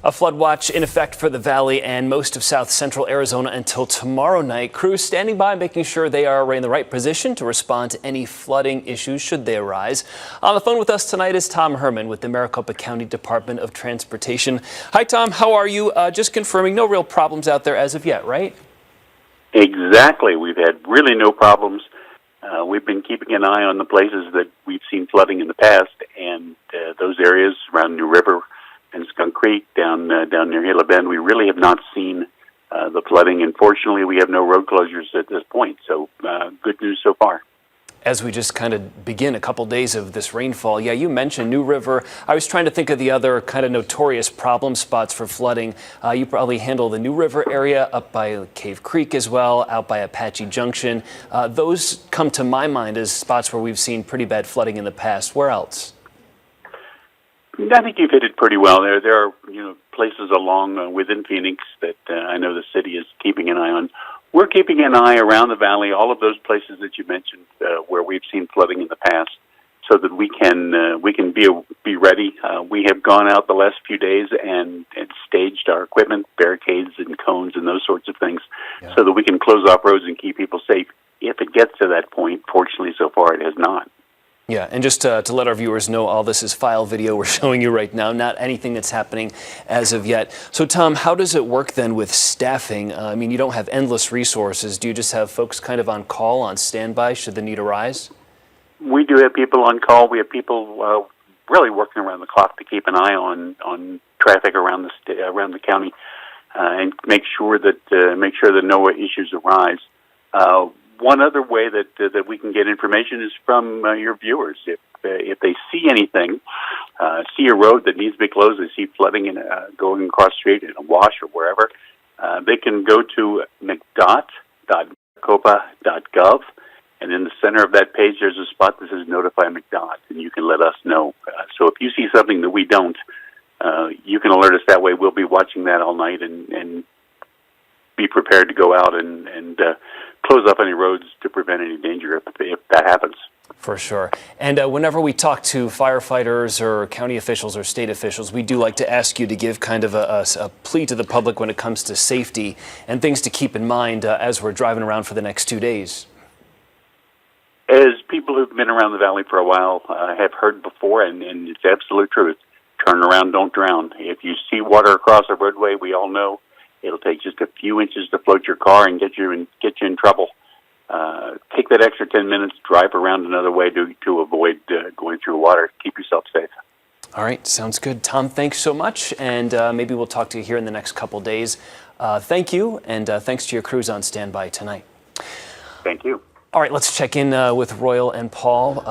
A flood watch in effect for the valley and most of south central Arizona until tomorrow night. Crews standing by making sure they are in the right position to respond to any flooding issues should they arise. On the phone with us tonight is Tom Herrmann with the Maricopa County Department of Transportation. Hi, Tom. How are you? Just confirming, no real problems out there as of yet, right? Exactly. We've had really no problems. We've been keeping an eye on the places that we've seen flooding in the past, and those areas around New River and Skunk Creek, down near Gila Bend, we really have not seen the flooding. And fortunately, we have no road closures at this point. So good news so far. As we just kind of begin a couple days of this rainfall, yeah, you mentioned New River. I was trying to think of the other kind of notorious problem spots for flooding. You probably handle the New River area up by Cave Creek as well, out by Apache Junction. Those come to my mind as spots where we've seen pretty bad flooding in the past. Where else? I think you've hit it pretty well. There are places along within Phoenix that I know the city is keeping an eye on. We're keeping an eye around the valley, all of those places that you mentioned where we've seen flooding in the past, so that we can be ready. We have gone out the last few days and staged our equipment, barricades and cones and those sorts of things, so that we can close off roads and keep people safe. If it gets to that point, fortunately, so far it has not. Yeah, and just to let our viewers know, all this is file video we're showing you right now, not anything that's happening as of yet. So, Tom, how does it work then with staffing? I mean, you don't have endless resources. Do you just have folks kind of on call, on standby, should the need arise? We do have people on call. We have people really working around the clock to keep an eye on traffic around the county and make sure that no issues arise. One other way that we can get information is from your viewers. If they see anything, see a road that needs to be closed, they see flooding going across the street in a wash or wherever, they can go to mcdot.maricopa.gov, and in the center of that page there's a spot that says Notify McDot, and you can let us know. So if you see something that we don't, you can alert us that way. We'll be watching that all night and be prepared to go out and close off any roads to prevent any danger if that happens. For sure. And whenever we talk to firefighters or county officials or state officials, we do like to ask you to give kind of a plea to the public when it comes to safety and things to keep in mind as we're driving around for the next 2 days. As people who've been around the valley for a while have heard before, and it's absolute truth, turn around, don't drown. If you see water across a roadway, we all know it'll take just a few inches to float your car and get you in trouble. Take that extra 10 minutes, drive around another way to avoid going through water. Keep yourself safe. All right, sounds good. Tom, thanks so much, and maybe we'll talk to you here in the next couple days. Thank you, and thanks to your crews on standby tonight. Thank you. All right, let's check in with Royal and Paul.